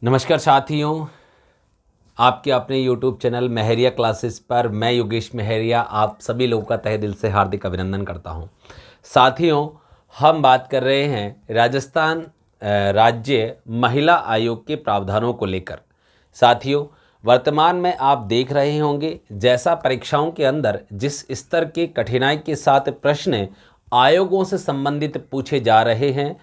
नमस्कार साथियों, आपके अपने YouTube चैनल महरिया क्लासेस पर मैं योगेश महरिया आप सभी लोगों का तहे दिल से हार्दिक अभिनंदन करता हूं। साथियों, हम बात कर रहे हैं राजस्थान राज्य महिला आयोग के प्रावधानों को लेकर। साथियों, वर्तमान में आप देख रहे होंगे जैसा परीक्षाओं के अंदर जिस स्तर के कठिनाई के साथ प्रश्न आयोगों से संबंधित पूछे जा रहे हैं,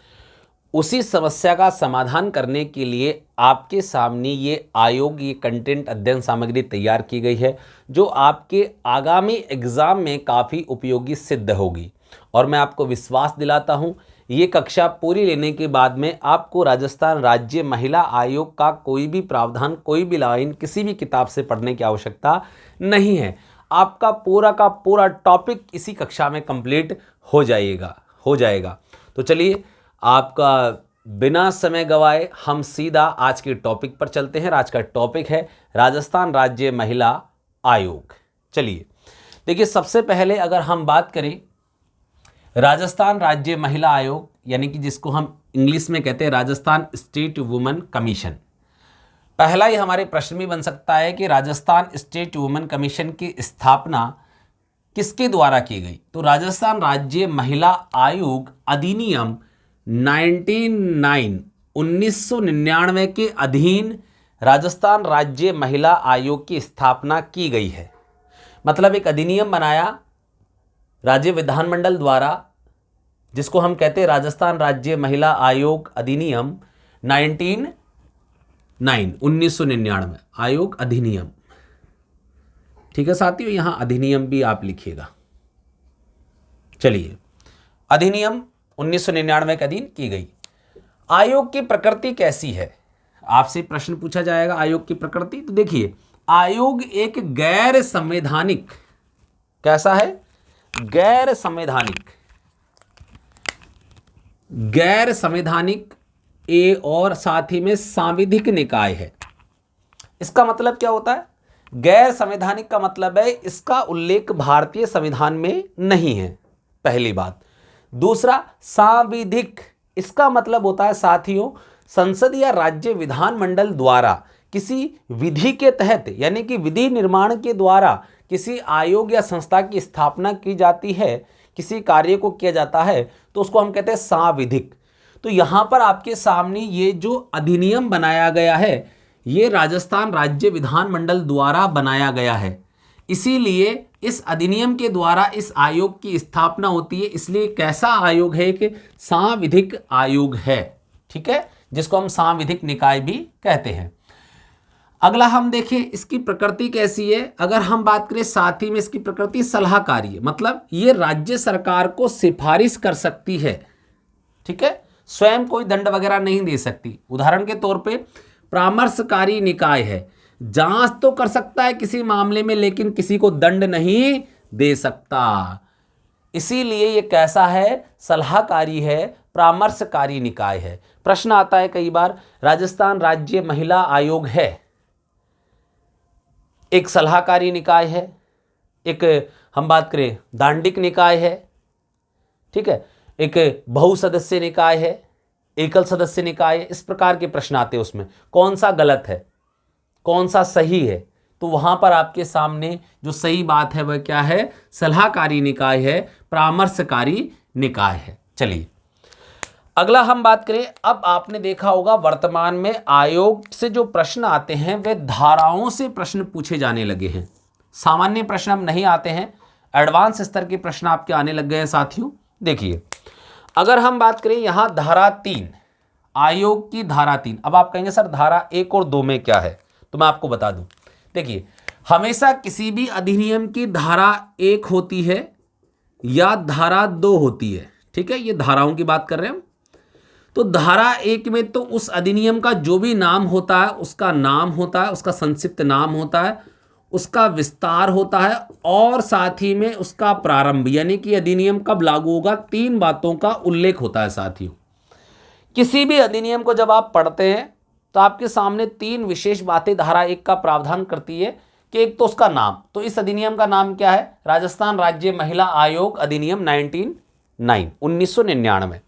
उसी समस्या का समाधान करने के लिए आपके सामने ये कंटेंट अध्ययन सामग्री तैयार की गई है, जो आपके आगामी एग्ज़ाम में काफ़ी उपयोगी सिद्ध होगी। और मैं आपको विश्वास दिलाता हूँ, ये कक्षा पूरी लेने के बाद में आपको राजस्थान राज्य महिला आयोग का कोई भी प्रावधान, कोई भी लाइन किसी भी किताब से पढ़ने की आवश्यकता नहीं है। आपका पूरा का पूरा टॉपिक इसी कक्षा में कंप्लीट हो जाएगा। तो चलिए, आपका बिना समय गवाए हम सीधा आज के टॉपिक पर चलते हैं। आज का टॉपिक है राजस्थान राज्य महिला आयोग। चलिए देखिए, सबसे पहले अगर हम बात करें राजस्थान राज्य महिला आयोग, यानी कि जिसको हम इंग्लिश में कहते हैं राजस्थान स्टेट वुमेन कमीशन, पहला ही हमारे प्रश्न में बन सकता है कि राजस्थान स्टेट वुमेन कमीशन की स्थापना किसके द्वारा की गई। तो राजस्थान राज्य महिला आयोग अधिनियम 1999 के अधीन राजस्थान राज्य महिला आयोग की स्थापना की गई है। मतलब एक अधिनियम बनाया राज्य विधानमंडल द्वारा, जिसको हम कहते हैं राजस्थान राज्य महिला आयोग अधिनियम 1999 आयोग अधिनियम। ठीक है साथियों, यहां अधिनियम भी आप लिखिएगा। चलिए, अधिनियम 1999 के अधीन की गई। आयोग की प्रकृति कैसी है, आपसे प्रश्न पूछा जाएगा आयोग की प्रकृति। तो देखिए, आयोग एक गैर संवैधानिक, कैसा है, गैर संवैधानिक और साथ ही में सांविधिक निकाय है। इसका मतलब क्या होता है? गैर संवैधानिक का मतलब है इसका उल्लेख भारतीय संविधान में नहीं है, पहली बात। दूसरा, सांविधिक, इसका मतलब होता है साथियों संसद या राज्य विधानमंडल द्वारा किसी विधि के तहत, यानी कि विधि निर्माण के द्वारा किसी आयोग या संस्था की स्थापना की जाती है, किसी कार्य को किया जाता है, तो उसको हम कहते हैं सांविधिक। तो यहां पर आपके सामने ये जो अधिनियम बनाया गया है, ये राजस्थान राज्य विधानमंडल द्वारा बनाया गया है, इसीलिए इस अधिनियम के द्वारा इस आयोग की स्थापना होती है। इसलिए कैसा आयोग है? एक सांविधिक आयोग है, ठीक है, जिसको हम सांविधिक निकाय भी कहते हैं। अगला हम देखें इसकी प्रकृति कैसी है। अगर हम बात करें साथ ही में इसकी प्रकृति सलाहकारी है, मतलब ये राज्य सरकार को सिफारिश कर सकती है, ठीक है, स्वयं कोई दंड वगैरह नहीं दे सकती। उदाहरण के तौर पे परामर्शकारी निकाय है, जांच तो कर सकता है किसी मामले में, लेकिन किसी को दंड नहीं दे सकता। इसीलिए ये कैसा है? सलाहकारी है, परामर्शकारी निकाय है। प्रश्न आता है कई बार, राजस्थान राज्य महिला आयोग है, एक सलाहकारी निकाय है, एक हम बात करें दांडिक निकाय है, ठीक है, एक बहुसदस्य निकाय है, एकल सदस्य निकाय है। इस प्रकार के प्रश्न आते हैं। उसमें कौन सा गलत है, कौन सा सही है? तो वहां पर आपके सामने जो सही बात है वह क्या है? सलाहकारी निकाय है, परामर्शकारी निकाय है। चलिए अगला हम बात करें। अब आपने देखा होगा वर्तमान में आयोग से जो प्रश्न आते हैं वे धाराओं से प्रश्न पूछे जाने लगे हैं। सामान्य प्रश्न अब नहीं आते हैं, एडवांस स्तर के प्रश्न आपके आने लग गए हैं साथियों। देखिए, अगर हम बात करें यहां धारा 3, आयोग की धारा 3। अब आप कहेंगे सर धारा 1 और 2 में क्या है, तो मैं आपको बता दूं। देखिए, हमेशा किसी भी अधिनियम की धारा 1 होती है या धारा 2 होती है, ठीक है, ये धाराओं की बात कर रहे हैं हम। तो धारा 1 में तो उस अधिनियम का जो भी नाम होता है उसका नाम होता है, उसका संक्षिप्त नाम होता है, उसका विस्तार होता है, और साथ ही में उसका प्रारंभ, यानी कि अधिनियम कब लागू होगा, 3 बातों का उल्लेख होता है साथियों। किसी भी अधिनियम को जब आप पढ़ते हैं तो आपके सामने 3 विशेष बातें धारा 1 का प्रावधान करती है कि एक तो उसका नाम, तो इस अधिनियम का नाम क्या है? राजस्थान राज्य महिला आयोग अधिनियम 1999।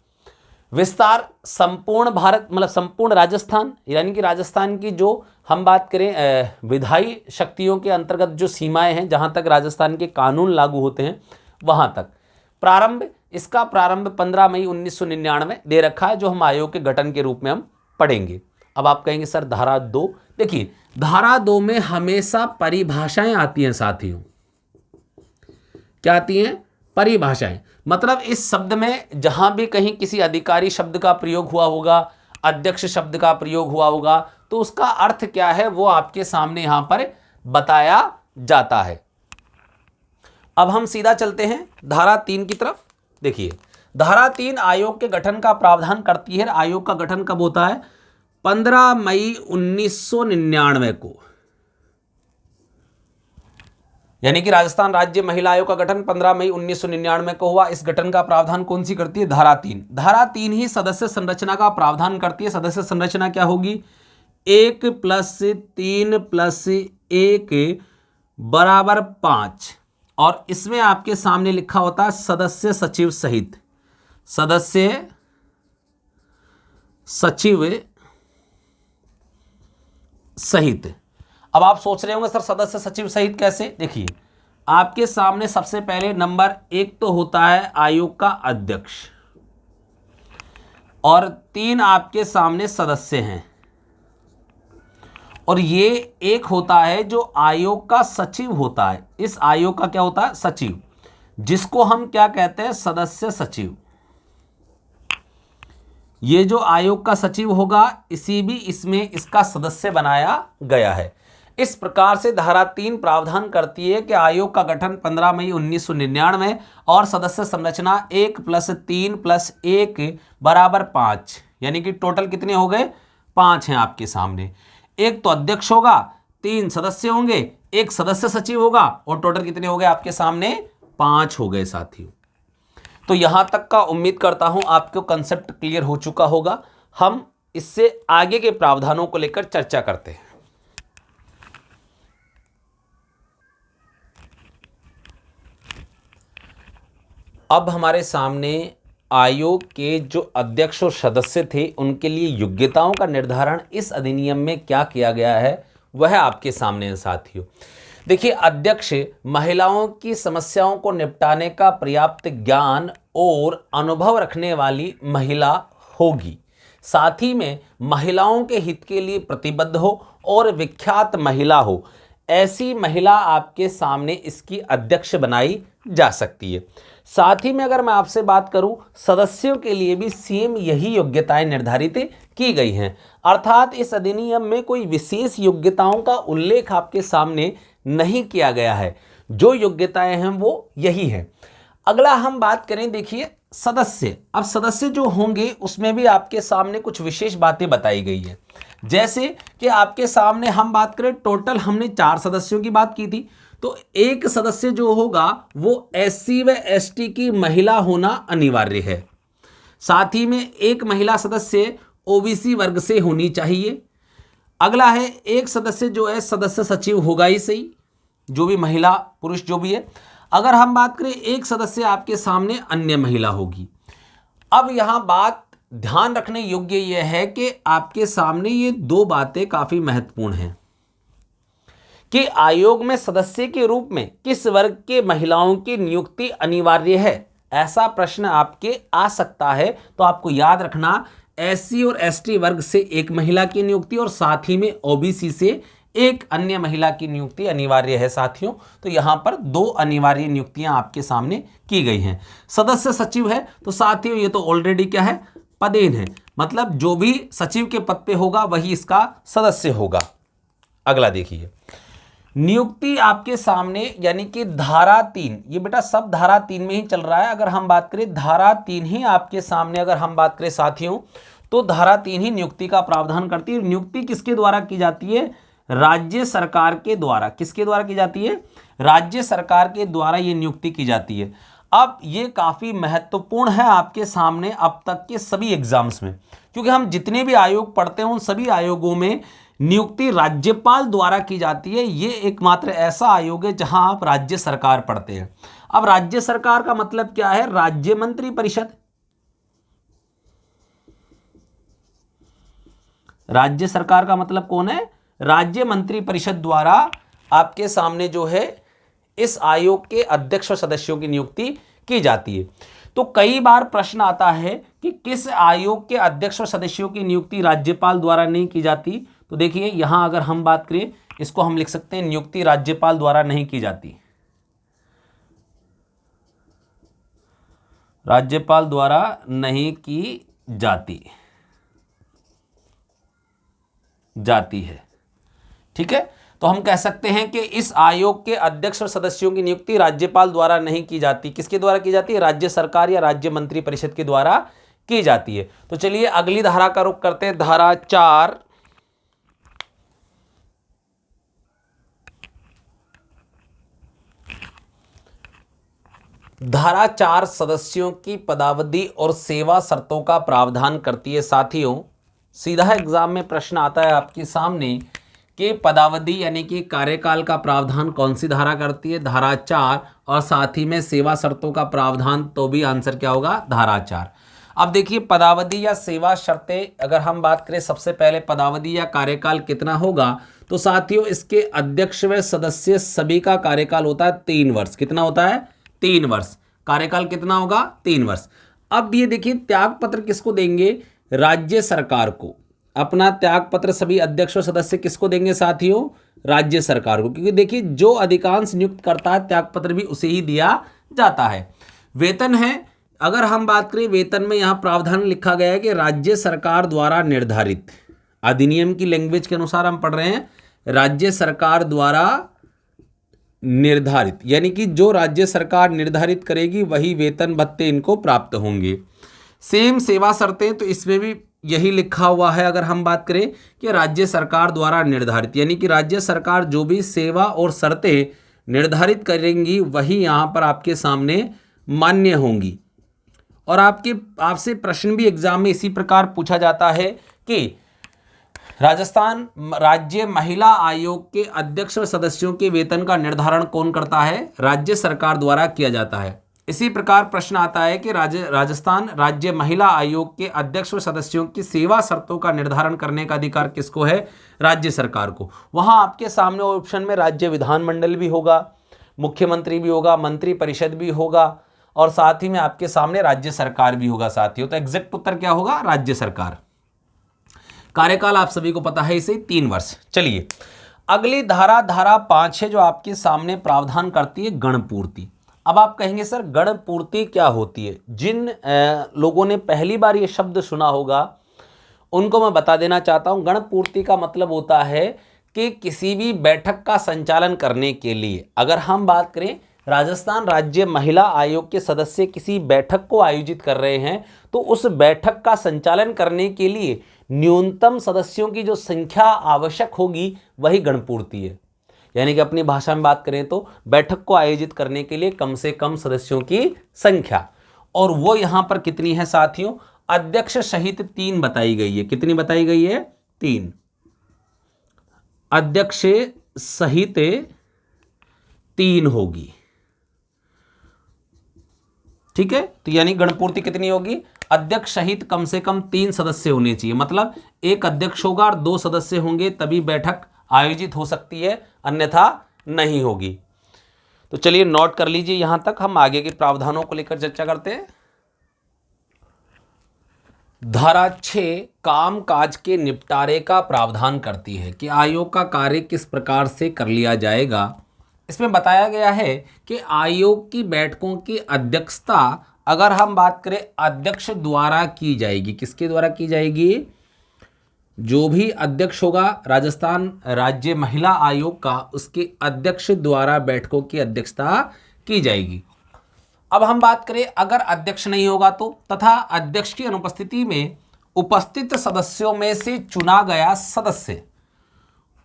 विस्तार संपूर्ण भारत मतलब संपूर्ण राजस्थान, यानी कि राजस्थान की जो हम बात करें विधायी शक्तियों के अंतर्गत जो सीमाएं हैं, जहां तक राजस्थान के कानून लागू होते हैं वहां तक। प्रारंभ, इसका प्रारंभ 15 मई 1999 दे रखा है, जो हम आयोग के गठन के रूप में हम पढ़ेंगे। अब आप कहेंगे सर धारा 2, देखिए धारा 2 में हमेशा परिभाषाएं आती हैं साथियों। क्या आती हैं? परिभाषाएं। मतलब इस शब्द में जहां भी कहीं किसी अधिकारी शब्द का प्रयोग हुआ होगा, अध्यक्ष शब्द का प्रयोग हुआ होगा, तो उसका अर्थ क्या है वो आपके सामने यहां पर बताया जाता है। अब हम सीधा चलते हैं धारा 3 की तरफ। देखिए धारा 3 आयोग के गठन का प्रावधान करती है। आयोग का गठन कब होता है? 15 मई 1999 को, यानी कि राजस्थान राज्य महिला आयोग का गठन 15 मई 1999 को हुआ। इस गठन का प्रावधान कौन सी करती है? धारा 3। धारा 3 ही सदस्य संरचना का प्रावधान करती है। सदस्य संरचना क्या होगी? 1 + 3 + 1 बराबर 5, और इसमें आपके सामने लिखा होता है सदस्य सचिव सहित। सदस्य सचिव सहित। अब आप सोच रहे होंगे सर सदस्य सचिव सहित कैसे? देखिए आपके सामने सबसे पहले नंबर 1 तो होता है आयोग का अध्यक्ष, और 3 आपके सामने सदस्य हैं, और ये एक होता है जो आयोग का सचिव होता है। इस आयोग का क्या होता है? सचिव, जिसको हम क्या कहते हैं? सदस्य सचिव। ये जो आयोग का सचिव होगा इसमें इसका सदस्य बनाया गया है। इस प्रकार से धारा 3 प्रावधान करती है कि आयोग का गठन 15 मई 1999 और सदस्य संरचना 1 + 3 + 1 बराबर 5, यानी कि टोटल कितने हो गए? 5 हैं आपके सामने। एक तो अध्यक्ष होगा, 3 सदस्य होंगे, एक सदस्य सचिव होगा, और टोटल कितने हो गए आपके सामने? 5 हो गए साथियों। तो यहां तक का उम्मीद करता हूं आपको कंसेप्ट क्लियर हो चुका होगा। हम इससे आगे के प्रावधानों को लेकर चर्चा करते हैं। अब हमारे सामने आयोग के जो अध्यक्ष और सदस्य थे उनके लिए योग्यताओं का निर्धारण इस अधिनियम में क्या किया गया है वह आपके सामने है साथियों। देखिए अध्यक्ष महिलाओं की समस्याओं को निपटाने का पर्याप्त ज्ञान और अनुभव रखने वाली महिला होगी, साथ ही में महिलाओं के हित के लिए प्रतिबद्ध हो और विख्यात महिला हो। ऐसी महिला आपके सामने इसकी अध्यक्ष बनाई जा सकती है। साथ ही में अगर मैं आपसे बात करूं, सदस्यों के लिए भी सेम यही योग्यताएं निर्धारित की गई हैं, अर्थात इस अधिनियम में कोई विशेष योग्यताओं का उल्लेख आपके सामने नहीं किया गया है। जो योग्यताएं हैं वो यही हैं। अगला हम बात करें, देखिए सदस्य। अब सदस्य जो होंगे उसमें भी आपके सामने कुछ विशेष बातें बताई गई है। जैसे कि आपके सामने हम बात करें, टोटल हमने 4 सदस्यों की बात की थी, तो एक सदस्य जो होगा वो SC व ST की महिला होना अनिवार्य है। साथ ही में एक महिला सदस्य OBC वर्ग से होनी चाहिए। अगला है एक सदस्य जो है सदस्य सचिव होगा ही सही, जो भी महिला पुरुष जो भी है। अगर हम बात करें एक सदस्य आपके सामने अन्य महिला होगी। अब यहां बात ध्यान रखने योग्य यह है कि आपके सामने ये 2 बातें काफी महत्वपूर्ण हैं कि आयोग में सदस्य के रूप में किस वर्ग के महिलाओं की नियुक्ति अनिवार्य है। ऐसा प्रश्न आपके आ सकता है, तो आपको याद रखना SC और ST वर्ग से एक महिला की नियुक्ति और साथ ही में OBC से एक अन्य महिला की नियुक्ति अनिवार्य है साथियों। तो यहां पर 2 अनिवार्य नियुक्तियां आपके सामने की गई हैं। सदस्य सचिव है तो साथियों ये तो ऑलरेडी क्या है, पदेन है, मतलब जो भी सचिव के पद पे होगा वही इसका सदस्य होगा। अगला देखिए, नियुक्ति आपके सामने यानी कि धारा 3, ये बेटा सब धारा 3 में ही चल रहा है। अगर हम बात करें धारा 3 ही आपके सामने अगर हम बात करें साथियों, तो धारा 3 ही नियुक्ति का प्रावधान करती है। नियुक्ति किसके द्वारा की जाती है? राज्य सरकार के द्वारा। किसके द्वारा की जाती है? राज्य सरकार के द्वारा ये नियुक्ति की जाती है। अब ये काफी महत्वपूर्ण है आपके सामने अब तक के सभी एग्जाम्स में, क्योंकि हम जितने भी आयोग पढ़ते हैं उन सभी आयोगों में नियुक्ति राज्यपाल द्वारा की जाती है। ये एकमात्र ऐसा आयोग है जहां आप राज्य सरकार पढ़ते हैं। अब राज्य सरकार का मतलब क्या है? राज्य मंत्री परिषद। राज्य सरकार का मतलब कौन है? राज्य मंत्री परिषद द्वारा आपके सामने जो है इस आयोग के अध्यक्ष और सदस्यों की नियुक्ति की जाती है। तो कई बार प्रश्न आता है कि किस आयोग के अध्यक्ष और सदस्यों की नियुक्ति राज्यपाल द्वारा नहीं की जाती। तो देखिए यहां अगर हम बात करें, इसको हम लिख सकते हैं नियुक्ति राज्यपाल द्वारा नहीं की जाती, राज्यपाल द्वारा नहीं की जाती है। ठीक है, तो हम कह सकते हैं कि इस आयोग के अध्यक्ष और सदस्यों की नियुक्ति राज्यपाल द्वारा नहीं की जाती। किसके द्वारा की जाती है? राज्य सरकार या राज्य मंत्री परिषद के द्वारा की जाती है। तो चलिए अगली धारा का रुख करते हैं, धारा 4। धारा 4 सदस्यों की पदावधि और सेवा शर्तों का प्रावधान करती है। साथियों, सीधा एग्जाम में प्रश्न आता है आपके सामने कि पदावधि यानी कि कार्यकाल का प्रावधान कौन सी धारा करती है? धारा 4। और साथ ही में सेवा शर्तों का प्रावधान, तो भी आंसर क्या होगा? धारा 4। अब देखिए पदावधि या सेवा शर्तें अगर हम बात करें, सबसे पहले पदावधि या कार्यकाल कितना होगा? तो साथियों इसके अध्यक्ष व सदस्य सभी का कार्यकाल होता है 3 वर्ष। कितना होता है? 3 वर्ष। कार्यकाल कितना होगा? 3 वर्ष। अब ये देखिए त्याग पत्र किसको देंगे? राज्य सरकार को। अपना त्याग पत्र सभी अध्यक्ष और सदस्य किसको देंगे साथियों? राज्य सरकार को, क्योंकि देखिए जो अधिकांश नियुक्त करता है त्याग पत्र भी उसे ही दिया जाता है। वेतन है, अगर हम बात करें वेतन में यहाँ प्रावधान लिखा गया है कि राज्य सरकार द्वारा निर्धारित, अधिनियम की लैंग्वेज के अनुसार हम पढ़ रहे हैं, राज्य सरकार द्वारा निर्धारित, यानी कि जो राज्य सरकार निर्धारित करेगी वही वेतन भत्ते इनको प्राप्त होंगे। सेम सेवा शर्तें, तो इसमें भी यही लिखा हुआ है। अगर हम बात करें कि राज्य सरकार द्वारा निर्धारित, यानी कि राज्य सरकार जो भी सेवा और शर्तें निर्धारित करेंगी वही यहाँ पर आपके सामने मान्य होंगी। और आपसे प्रश्न भी एग्जाम में इसी प्रकार पूछा जाता है कि राजस्थान राज्य महिला आयोग के अध्यक्ष और सदस्यों के वेतन का निर्धारण कौन करता है? राज्य सरकार द्वारा किया जाता है। इसी प्रकार प्रश्न आता है कि राजस्थान राज्य महिला आयोग के अध्यक्ष और सदस्यों की सेवा शर्तों का निर्धारण करने का अधिकार किसको है? राज्य सरकार को। वहां आपके सामने ऑप्शन में राज्य विधानमंडल भी होगा, मुख्यमंत्री भी होगा, मंत्री परिषद भी होगा, और साथ ही में आपके सामने राज्य सरकार भी होगा साथियों। तो एग्जैक्ट उत्तर क्या होगा? राज्य सरकार। कार्यकाल आप सभी को पता है इसे 3 वर्ष। चलिए अगली धारा 5 है जो आपके सामने प्रावधान करती है गणपूर्ति। अब आप कहेंगे सर गणपूर्ति क्या होती है? जिन लोगों ने पहली बार ये शब्द सुना होगा उनको मैं बता देना चाहता हूं, गणपूर्ति का मतलब होता है कि किसी भी बैठक का संचालन करने के लिए, अगर हम बात करें राजस्थान राज्य महिला आयोग के सदस्य किसी बैठक को आयोजित कर रहे हैं, तो उस बैठक का संचालन करने के लिए न्यूनतम सदस्यों की जो संख्या आवश्यक होगी वही गणपूर्ति है। यानी कि अपनी भाषा में बात करें तो बैठक को आयोजित करने के लिए कम से कम सदस्यों की संख्या, और वो यहां पर कितनी है साथियों? अध्यक्ष सहित 3 बताई गई है। कितनी बताई गई है? 3। अध्यक्ष सहित 3 होगी। ठीक है, तो यानी गणपूर्ति कितनी होगी? अध्यक्ष सहित कम से कम 3 सदस्य होने चाहिए। मतलब एक अध्यक्ष होगा और 2 सदस्य होंगे तभी बैठक आयोजित हो सकती है, अन्यथा नहीं होगी। तो चलिए नोट कर लीजिए, यहां तक हम आगे के प्रावधानों को लेकर चर्चा करते हैं। धारा 6 काम काज के निपटारे का प्रावधान करती है कि आयोग का कार्य किस प्रकार से कर लिया जाएगा। इसमें बताया गया है कि आयोग की बैठकों की अध्यक्षता अगर हम बात करें अध्यक्ष द्वारा की जाएगी। किसके द्वारा की जाएगी? जो भी अध्यक्ष होगा राजस्थान राज्य महिला आयोग का, उसके अध्यक्ष द्वारा बैठकों की अध्यक्षता की जाएगी। अब हम बात करें अगर अध्यक्ष नहीं होगा तो, तथा अध्यक्ष की अनुपस्थिति में उपस्थित सदस्यों में से चुना गया सदस्य,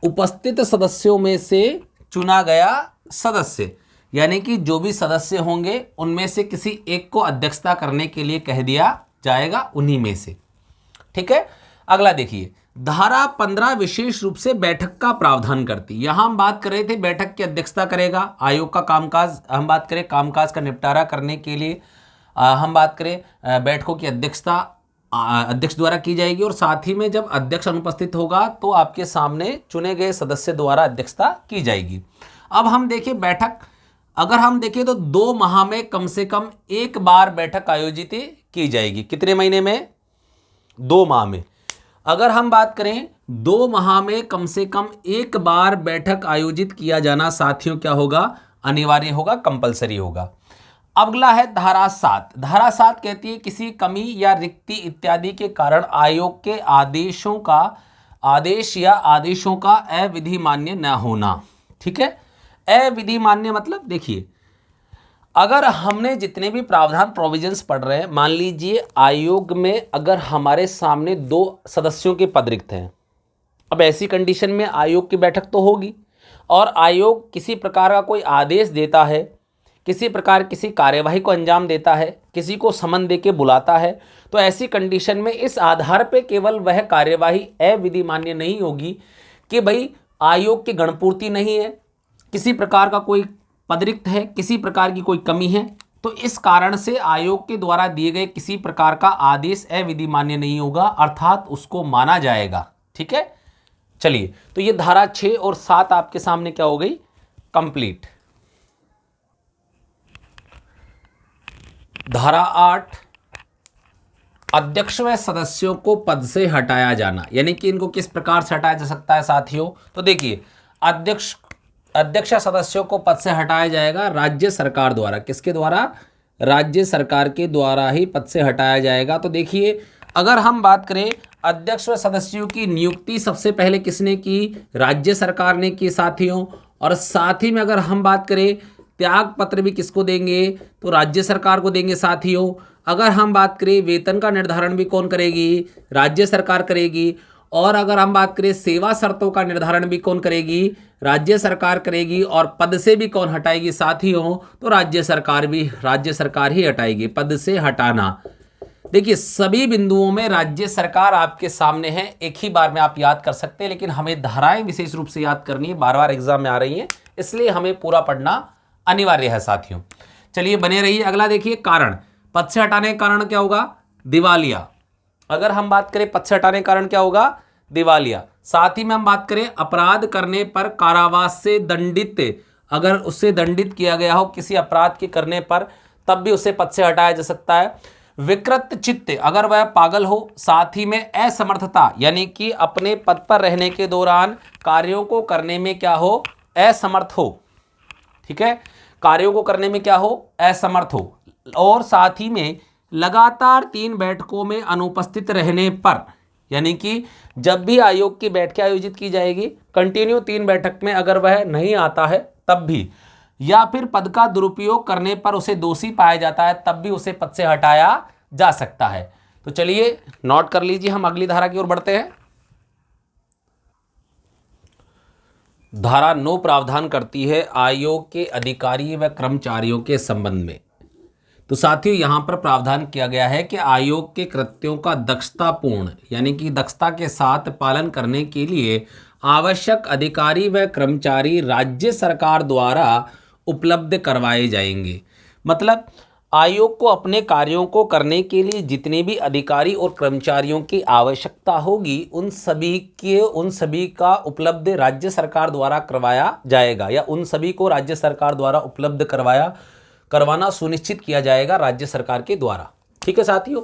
उपस्थित सदस्यों में से चुना गया सदस्य, यानी कि जो भी सदस्य होंगे उनमें से किसी एक को अध्यक्षता करने के लिए कह दिया जाएगा, उन्हीं में से। ठीक है, अगला देखिए धारा 15 विशेष रूप से बैठक का प्रावधान करती है। यहां हम बात कर रहे थे बैठक की अध्यक्षता करेगा आयोग का कामकाज, हम बात करें कामकाज का निपटारा करने के लिए हम बात करें बैठकों की अध्यक्षता अध्यक्ष द्वारा की जाएगी और साथ ही में जब अध्यक्ष अनुपस्थित होगा तो आपके सामने चुने गए सदस्य द्वारा अध्यक्षता की जाएगी। अब हम देखिए बैठक, अगर हम देखें तो 2 माह में कम से कम एक बार बैठक आयोजित की जाएगी। कितने महीने में? 2 माह में। अगर हम बात करें 2 माह में कम से कम एक बार बैठक आयोजित किया जाना साथियों क्या होगा? अनिवार्य होगा, कंपलसरी होगा। अगला है धारा 7। धारा 7 कहती है किसी कमी या रिक्ति इत्यादि के कारण आयोग के आदेश या आदेशों का अविधि मान्य न होना। ठीक है, अविधि मान्य मतलब देखिए, अगर हमने जितने भी प्रावधान प्रोविजंस पढ़ रहे हैं, मान लीजिए आयोग में अगर हमारे सामने 2 सदस्यों के पद रिक्त हैं, अब ऐसी कंडीशन में आयोग की बैठक तो होगी और आयोग किसी प्रकार का कोई आदेश देता है, किसी प्रकार किसी कार्यवाही को अंजाम देता है, किसी को समन दे के बुलाता है, तो ऐसी कंडीशन में इस आधार पे केवल वह कार्यवाही अविधि मान्य नहीं होगी कि भाई आयोग की गणपूर्ति नहीं है, किसी प्रकार का कोई पद रिक्त है, किसी प्रकार की कोई कमी है, तो इस कारण से आयोग के द्वारा दिए गए किसी प्रकार का आदेश अविधि मान्य नहीं होगा, अर्थात उसको माना जाएगा। ठीक है, चलिए, तो ये धारा 6 और 7 आपके सामने क्या हो गई? कंप्लीट। धारा 8, अध्यक्ष व सदस्यों को पद से हटाया जाना, यानी कि इनको किस प्रकार से हटाया जा सकता है साथियों? तो देखिए, अध्यक्ष सदस्यों को पद से हटाया जाएगा राज्य सरकार द्वारा। किसके द्वारा? राज्य सरकार के द्वारा ही पद से हटाया जाएगा। तो देखिए, अगर हम बात करें अध्यक्ष व सदस्यों की नियुक्ति सबसे पहले किसने की? राज्य सरकार ने की साथियों। और साथ ही में अगर हम बात करें त्याग पत्र भी किसको देंगे? तो राज्य सरकार को देंगे साथियों। अगर हम बात करें वेतन का निर्धारण भी कौन करेगी? राज्य सरकार करेगी। और अगर हम बात करें सेवा शर्तों का निर्धारण भी कौन करेगी? राज्य सरकार करेगी। और पद से भी कौन हटाएगी साथियों? तो राज्य सरकार ही हटाएगी। पद से हटाना, देखिए सभी बिंदुओं में राज्य सरकार आपके सामने है, एक ही बार में आप याद कर सकते हैं, लेकिन हमें धाराएं विशेष रूप से याद करनी है, बार बार एग्जाम में आ रही हैं, इसलिए हमें पूरा पढ़ना अनिवार्य है साथियों। चलिए बने रहिए। अगला देखिए, कारण। पद से हटाने का कारण क्या होगा? दिवालिया। अगर हम बात करें पद से हटाने का कारण क्या होगा? दिवालिया। साथ ही में हम बात करें अपराध करने पर कारावास से दंडित, अगर उससे दंडित किया गया हो किसी अपराध के करने पर, तब भी उसे पद से हटाया जा सकता है। विकृत चित्त, अगर वह पागल हो। साथ ही में असमर्थता, यानी कि अपने पद पर रहने के दौरान कार्यों को करने में क्या हो? असमर्थ हो। ठीक है, कार्यों को करने में क्या हो? असमर्थ हो। और साथ ही में लगातार 3 बैठकों में अनुपस्थित रहने पर, यानी कि जब भी आयोग की बैठकें आयोजित की जाएगी, कंटिन्यू 3 बैठक में अगर वह नहीं आता है तब भी, या फिर पद का दुरुपयोग करने पर उसे दोषी पाया जाता है, तब भी उसे पद से हटाया जा सकता है। तो चलिए नोट कर लीजिए, हम अगली धारा की ओर बढ़ते हैं। धारा 9 प्रावधान करती है आयोग के अधिकारी व कर्मचारियों के संबंध में। तो साथियों यहां पर प्रावधान किया गया है कि आयोग के कृत्यों का दक्षतापूर्ण, यानी कि दक्षता के साथ पालन करने के लिए आवश्यक अधिकारी व कर्मचारी राज्य सरकार द्वारा उपलब्ध करवाए जाएंगे। मतलब आयोग को अपने कार्यों को करने के लिए जितने भी अधिकारी और कर्मचारियों की आवश्यकता होगी, उन सभी का उपलब्ध राज्य सरकार द्वारा करवाया जाएगा, या उन सभी को राज्य सरकार द्वारा उपलब्ध करवाना सुनिश्चित किया जाएगा राज्य सरकार के द्वारा। ठीक है साथियों,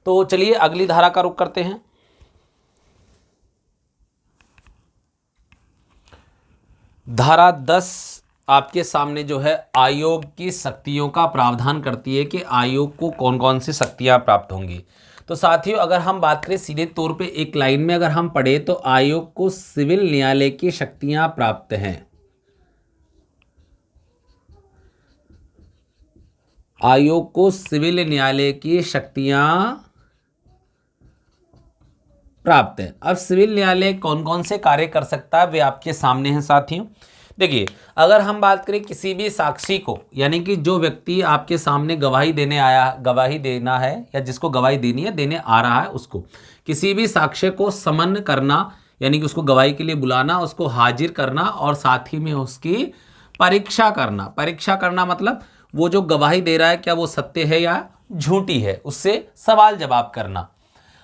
तो चलिए अगली धारा का रुख करते हैं। धारा 10 आपके सामने जो है आयोग की शक्तियों का प्रावधान करती है कि आयोग को कौन कौन सी शक्तियां प्राप्त होंगी। तो साथियों अगर हम बात करें सीधे तौर पे एक लाइन में अगर हम पढ़े तो आयोग को सिविल न्यायालय की शक्तियां प्राप्त हैं। आयोग को सिविल न्यायालय की शक्तियां प्राप्त है। अब सिविल न्यायालय कौन कौन से कार्य कर सकता है वे आपके सामने हैं साथियों। देखिए अगर हम बात करें किसी भी साक्षी को, यानी कि जो व्यक्ति आपके सामने गवाही देना है या जिसको गवाही देनी है, देने आ रहा है, उसको किसी भी साक्ष्य को समन करना, यानी कि उसको गवाही के लिए बुलाना, उसको हाजिर करना और साथ ही में उसकी परीक्षा करना। परीक्षा करना मतलब वो जो गवाही दे रहा है क्या वो सत्य है या झूठी है, उससे सवाल जवाब करना।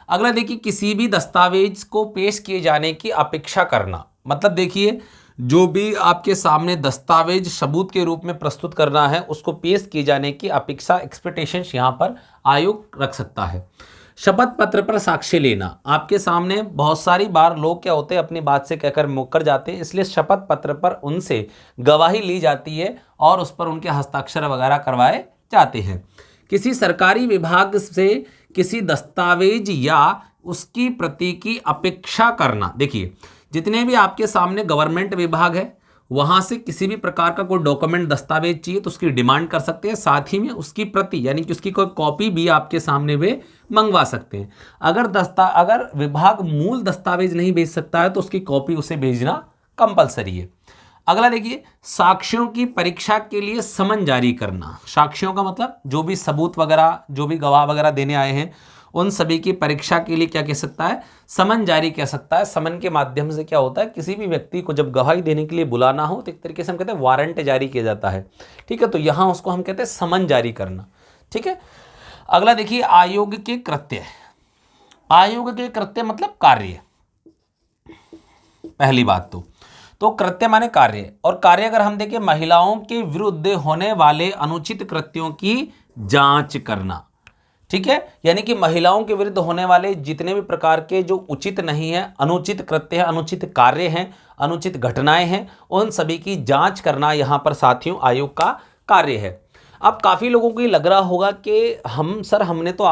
अगला देखिए, किसी भी दस्तावेज को पेश किए जाने की अपेक्षा करना, मतलब देखिए जो भी आपके सामने दस्तावेज सबूत के रूप में प्रस्तुत करना है उसको पेश किए जाने की अपेक्षा, एक्सपेक्टेशंस यहाँ पर आयोग रख सकता है। शपथ पत्र पर साक्ष्य लेना, आपके सामने बहुत सारी बार लोग क्या होते हैं अपनी बात से कहकर मुकर जाते हैं, इसलिए शपथ पत्र पर उनसे गवाही ली जाती है और उस पर उनके हस्ताक्षर वगैरह करवाए जाते हैं। किसी सरकारी विभाग से किसी दस्तावेज या उसकी प्रति की अपेक्षा करना, देखिए जितने भी आपके सामने गवर्नमेंट विभाग है वहां से किसी भी प्रकार का कोई डॉक्यूमेंट दस्तावेज चाहिए तो उसकी डिमांड कर सकते हैं, साथ ही में उसकी प्रति यानी कि उसकी कोई कॉपी भी आपके सामने वे मंगवा सकते हैं। अगर विभाग मूल दस्तावेज नहीं भेज सकता है तो उसकी कॉपी उसे भेजना कंपलसरी है। अगला देखिए, साक्ष्यों की परीक्षा के लिए समन जारी करना। साक्ष्यों का मतलब जो भी सबूत वगैरह, जो भी गवाह वगैरह देने आए हैं उन सभी की परीक्षा के लिए क्या कह सकता है, समन जारी कह सकता है। समन के माध्यम से क्या होता है, किसी भी व्यक्ति को जब गवाही देने के लिए बुलाना हो तो एक तरीके से हम कहते हैं वारंट जारी किया जाता है, ठीक है, तो यहां उसको हम कहते हैं समन जारी करना, ठीक है। अगला देखिए, आयोग के कृत्य। आयोग के कृत्य मतलब कार्य, पहली बात तो कृत्य माने कार्य, और कार्य अगर हम देखें महिलाओं के विरुद्ध होने वाले अनुचित कृत्यों की जांच करना, ठीक है, यानी कि महिलाओं के विरुद्ध होने वाले जितने भी प्रकार के जो उचित नहीं है, अनुचित कृत्य है, अनुचित कार्य हैं, अनुचित घटनाएं हैं, उन सभी की जांच करना यहां पर साथियों आयोग का कार्य है। अब काफ़ी लोगों को ये लग रहा होगा कि हमने तो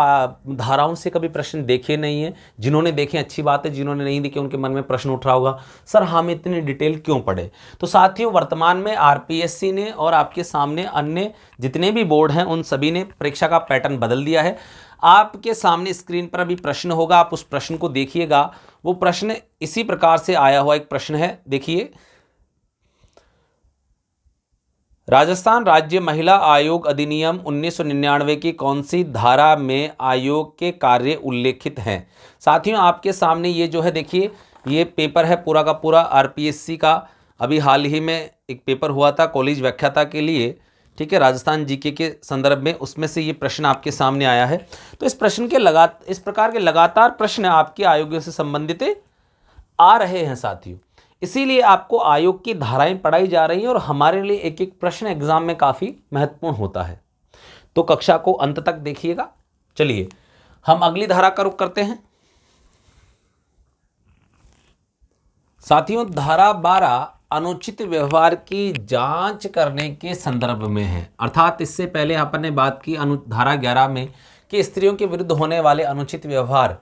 धाराओं से कभी प्रश्न देखे नहीं है, जिन्होंने देखे अच्छी बात है, जिन्होंने नहीं देखे उनके मन में प्रश्न उठ रहा होगा सर हम इतनी डिटेल क्यों पढ़े। तो साथियों वर्तमान में आरपीएससी ने और आपके सामने अन्य जितने भी बोर्ड हैं उन सभी ने परीक्षा का पैटर्न बदल दिया है। आपके सामने स्क्रीन पर अभी प्रश्न होगा, आप उस प्रश्न को देखिएगा। वो प्रश्न इसी प्रकार से आया हुआ एक प्रश्न है, देखिए, राजस्थान राज्य महिला आयोग अधिनियम 1999 की कौन सी धारा में आयोग के कार्य उल्लेखित हैं। साथियों आपके सामने ये जो है देखिए, ये पेपर है पूरा का पूरा आरपीएससी का, अभी हाल ही में एक पेपर हुआ था कॉलेज व्याख्याता के लिए, ठीक है, राजस्थान जीके के संदर्भ में, उसमें से ये प्रश्न आपके सामने आया है। तो इस प्रकार के लगातार प्रश्न आपके आयोगों से संबंधित आ रहे हैं साथियों, इसीलिए आपको आयोग की धाराएं पढ़ाई जा रही हैं और हमारे लिए एक एक प्रश्न एग्जाम में काफ़ी महत्वपूर्ण होता है। तो कक्षा को अंत तक देखिएगा। चलिए हम अगली धारा का रुख करते हैं। साथियों धारा 12 अनुचित व्यवहार की जांच करने के संदर्भ में है, अर्थात इससे पहले अपन ने बात की धारा 11 में कि स्त्रियों के विरुद्ध होने वाले अनुचित व्यवहार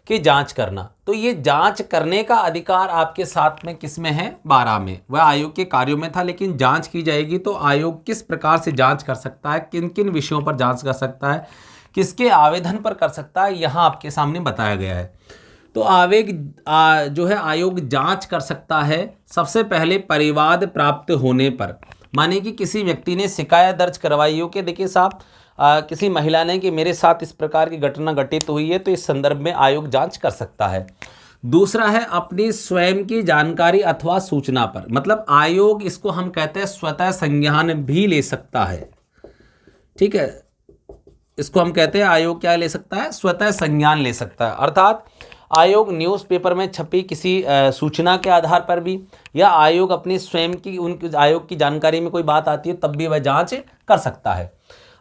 की जांच करना। तो ये जांच करने का अधिकार आपके साथ में किस में है, 12 में, वह आयोग के कार्यों में था। लेकिन जांच की जाएगी तो आयोग किस प्रकार से जांच कर सकता है, किन किन विषयों पर जांच कर सकता है, किसके आवेदन पर कर सकता है, यहाँ आपके सामने बताया गया है। तो जो है आयोग जांच कर सकता है सबसे पहले परिवाद प्राप्त होने पर, माने कि किसी व्यक्ति ने शिकायत दर्ज करवाई हो कि देखिए साहब किसी महिला ने कि मेरे साथ इस प्रकार की घटना घटित हुई है, तो इस संदर्भ में आयोग जांच कर सकता है। दूसरा है अपनी स्वयं की जानकारी अथवा सूचना पर, मतलब आयोग इसको हम कहते हैं स्वतः संज्ञान भी ले सकता है, ठीक है, इसको हम कहते हैं आयोग क्या ले सकता है, स्वतः संज्ञान ले सकता है। अर्थात आयोग न्यूज़पेपर में छपी किसी सूचना के आधार पर भी, या आयोग अपनी स्वयं की उनकी आयोग की जानकारी में कोई बात आती है तब भी वह जांच कर सकता है।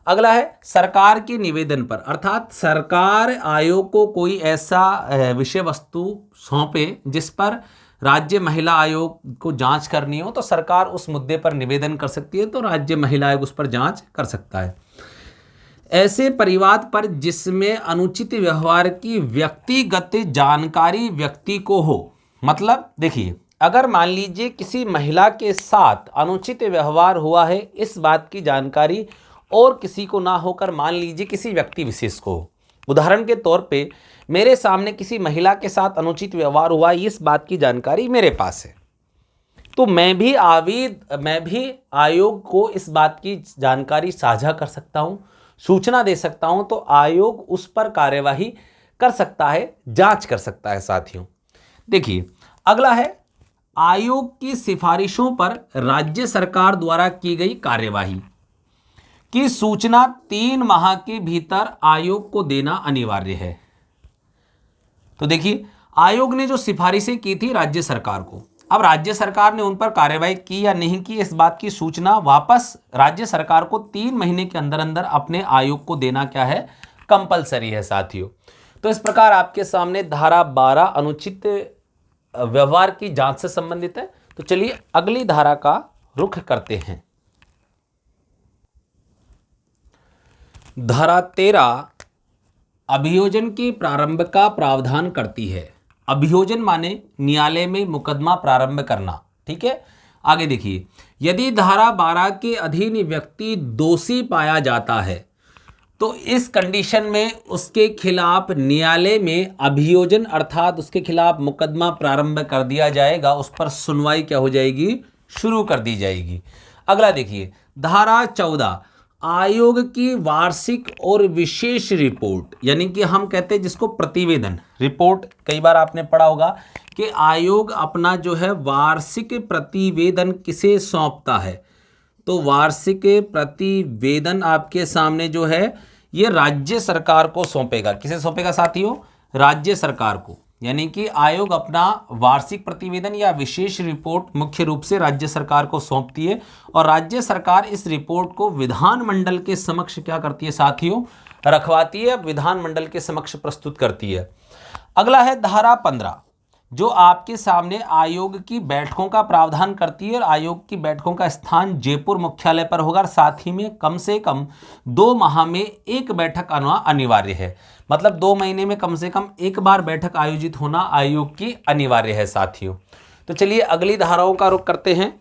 अगला है सरकार के निवेदन पर, अर्थात सरकार आयोग को कोई ऐसा विषय वस्तु सौंपे जिस पर राज्य महिला आयोग को जांच करनी हो तो सरकार उस मुद्दे पर निवेदन कर सकती है, तो राज्य महिला आयोग उस पर जांच कर सकता है। ऐसे परिवाद पर जिसमें अनुचित व्यवहार की व्यक्तिगत जानकारी व्यक्ति को हो, मतलब देखिए अगर मान लीजिए किसी महिला के साथ अनुचित व्यवहार हुआ है, इस बात की जानकारी और किसी को ना होकर मान लीजिए किसी व्यक्ति विशेष को, उदाहरण के तौर पे मेरे सामने किसी महिला के साथ अनुचित व्यवहार हुआ, इस बात की जानकारी मेरे पास है, तो मैं भी आयोग को इस बात की जानकारी साझा कर सकता हूं, सूचना दे सकता हूं, तो आयोग उस पर कार्यवाही कर सकता है, जांच कर सकता है। साथियों देखिए अगला है आयोग की सिफारिशों पर राज्य सरकार द्वारा की गई कार्यवाही की सूचना 3 माह के भीतर आयोग को देना अनिवार्य है। तो देखिए आयोग ने जो सिफारिशें की थी राज्य सरकार को, अब राज्य सरकार ने उन पर कार्रवाई की या नहीं की, इस बात की सूचना वापस राज्य सरकार को 3 महीने के अंदर अंदर अपने आयोग को देना क्या है, कंपलसरी है साथियों। तो इस प्रकार आपके सामने धारा 12 अनुचित व्यवहार की जांच से संबंधित है। तो चलिए अगली धारा का रुख करते हैं। धारा 13 अभियोजन के प्रारंभ का प्रावधान करती है। अभियोजन माने न्यायालय में मुकदमा प्रारंभ करना, ठीक है। आगे देखिए, यदि धारा 12 के अधीन व्यक्ति दोषी पाया जाता है तो इस कंडीशन में उसके खिलाफ न्यायालय में अभियोजन अर्थात उसके खिलाफ मुकदमा प्रारंभ कर दिया जाएगा, उस पर सुनवाई क्या हो जाएगी, शुरू कर दी जाएगी। अगला देखिए धारा 14 आयोग की वार्षिक और विशेष रिपोर्ट, यानी कि हम कहते हैं जिसको प्रतिवेदन रिपोर्ट, कई बार आपने पढ़ा होगा कि आयोग अपना जो है वार्षिक प्रतिवेदन किसे सौंपता है, तो वार्षिक प्रतिवेदन आपके सामने जो है ये राज्य सरकार को सौंपेगा। किसे सौंपेगा साथियों, राज्य सरकार को, यानी कि आयोग अपना वार्षिक प्रतिवेदन या विशेष रिपोर्ट मुख्य रूप से राज्य सरकार को सौंपती है और राज्य सरकार इस रिपोर्ट को विधानमंडल के समक्ष क्या करती है साथियों, रखवाती है, विधानमंडल के समक्ष प्रस्तुत करती है। अगला है धारा 15 जो आपके सामने आयोग की बैठकों का प्रावधान करती है और आयोग की बैठकों का स्थान जयपुर मुख्यालय पर होगा और साथ ही में कम से कम 2 माह में एक बैठक अनिवार्य है, मतलब 2 महीने में कम से कम एक बार बैठक आयोजित होना आयोग की अनिवार्य है साथियों। तो चलिए अगली धाराओं का रुख करते हैं।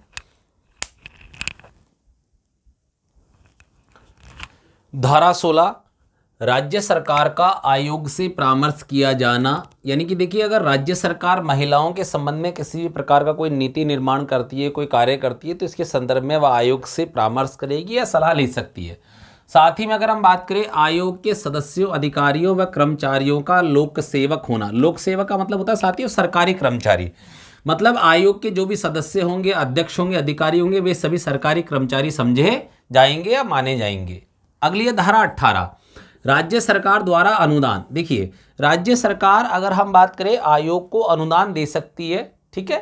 धारा 16 राज्य सरकार का आयोग से परामर्श किया जाना, यानी कि देखिए अगर राज्य सरकार महिलाओं के संबंध में किसी भी प्रकार का कोई नीति निर्माण करती है, कोई कार्य करती है, तो इसके संदर्भ में वह आयोग से परामर्श करेगी या सलाह ले सकती है। साथ ही में अगर हम बात करें आयोग के सदस्यों, अधिकारियों व कर्मचारियों का लोक सेवक होना, लोक सेवक का मतलब होता है साथियों सरकारी कर्मचारी, मतलब आयोग के जो भी सदस्य होंगे, अध्यक्ष होंगे, अधिकारी होंगे, वे सभी सरकारी कर्मचारी समझे जाएंगे या माने जाएंगे। अगली है धारा 18 राज्य सरकार द्वारा अनुदान। देखिए राज्य सरकार अगर हम बात करें आयोग को अनुदान दे सकती है, ठीक है।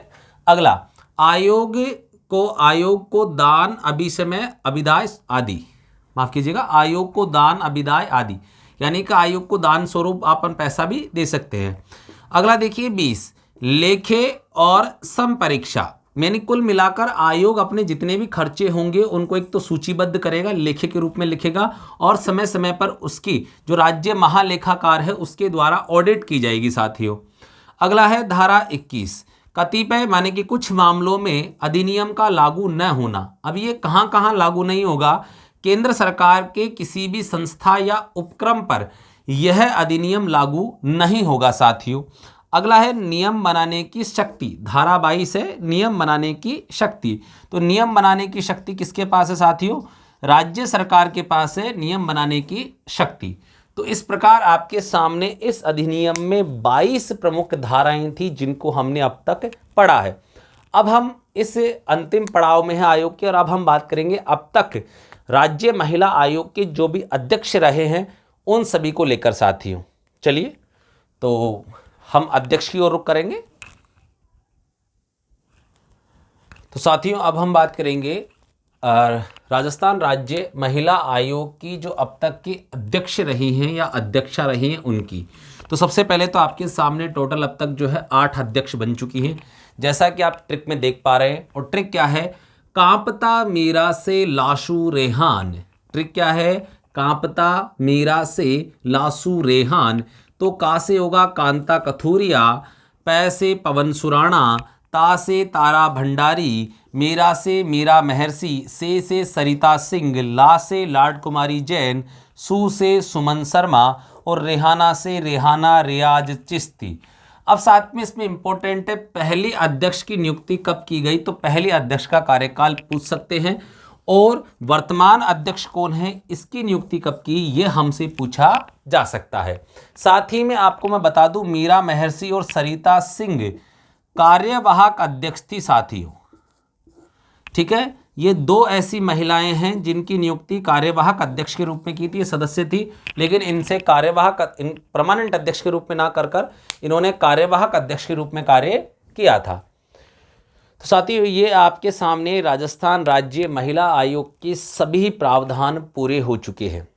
अगला आयोग को दान, अभिसमय, अभिदाय आदि, माफ कीजिएगा, आयोग को दान, अभिदाय आदि, यानी कि आयोग को दान स्वरूप अपन पैसा भी दे सकते हैं। अगला देखिए 20 लेखे और संपरीक्षा, यानी कुल मिलाकर आयोग अपने जितने भी खर्चे होंगे उनको एक तो सूचीबद्ध करेगा, लेखे के रूप में लिखेगा और समय समय पर उसकी जो राज्य महालेखाकार है उसके द्वारा ऑडिट की जाएगी साथियों। अगला है धारा 21 कतिपय, माने कि कुछ मामलों में अधिनियम का लागू न होना। अब ये कहाँ कहाँ लागू नहीं होगा, केंद्र सरकार के किसी भी संस्था या उपक्रम पर यह अधिनियम लागू नहीं होगा साथियों। अगला है नियम बनाने की शक्ति, धारा 22 है नियम बनाने की शक्ति। तो नियम बनाने की शक्ति किसके पास है साथियों, राज्य सरकार के पास है नियम बनाने की शक्ति। तो इस प्रकार आपके सामने इस अधिनियम में 22 प्रमुख धाराएं थी जिनको हमने अब तक पढ़ा है। अब हम इस अंतिम पड़ाव में है आयोग के और अब हम बात करेंगे अब तक राज्य महिला आयोग के जो भी अध्यक्ष रहे हैं उन सभी को लेकर साथियों। चलिए तो हम अध्यक्ष की ओर रुख करेंगे। तो साथियों अब हम बात करेंगे राजस्थान राज्य महिला आयोग की जो अब तक की अध्यक्ष रही हैं या अध्यक्षा रही हैं उनकी। तो सबसे पहले तो आपके सामने टोटल अब तक जो है 8 अध्यक्ष बन चुकी हैं, जैसा कि आप ट्रिक में देख पा रहे हैं। और ट्रिक क्या है, कांपता मीरा से लाशू रेहान। ट्रिक क्या है, कांपता मीरा से लाशू रेहान। तो का से होगा कांता कथूरिया, पै से पवन सुराणा, ता से तारा भंडारी, मीरा से मीरा महर्षि, से सरिता सिंह, ला से लाड कुमारी जैन, सू से सुमन शर्मा और रेहाना से रेहाना रियाज चिश्ती। अब साथ में इसमें इंपॉर्टेंट है पहली अध्यक्ष की नियुक्ति कब की गई, तो पहली अध्यक्ष का कार्यकाल पूछ सकते हैं और वर्तमान अध्यक्ष कौन है इसकी नियुक्ति कब की ये हमसे पूछा जा सकता है। साथ ही में आपको मैं बता दूं मीरा महर्षि और सरिता सिंह कार्यवाहक अध्यक्ष थी साथियों, ठीक है। ये 2 ऐसी महिलाएं हैं जिनकी नियुक्ति कार्यवाहक अध्यक्ष के रूप में की थी। ये सदस्य थी, लेकिन इनसे परमानेंट अध्यक्ष के रूप में ना कर इन्होंने कार्यवाहक अध्यक्ष के रूप में कार्य किया था। तो साथियों, ये आपके सामने राजस्थान राज्य महिला आयोग के सभी प्रावधान पूरे हो चुके हैं।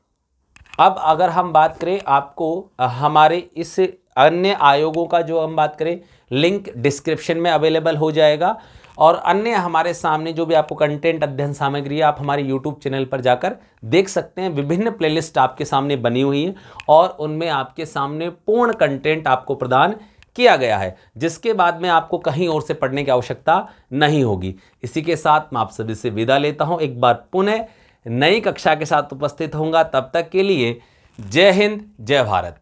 अब अगर हम बात करें, आपको हमारे इस अन्य आयोगों का जो हम बात करें, लिंक डिस्क्रिप्शन में अवेलेबल हो जाएगा, और अन्य हमारे सामने जो भी आपको कंटेंट अध्ययन सामग्री है, आप हमारे YouTube चैनल पर जाकर देख सकते हैं। विभिन्न प्लेलिस्ट आपके सामने बनी हुई हैं और उनमें आपके सामने पूर्ण कंटेंट आपको प्रदान किया गया है, जिसके बाद में आपको कहीं और से पढ़ने की आवश्यकता नहीं होगी। इसी के साथ मैं आप सभी से विदा लेता हूं। एक बार पुनः नई कक्षा के साथ उपस्थित होऊंगा। तब तक के लिए जय हिंद, जय भारत।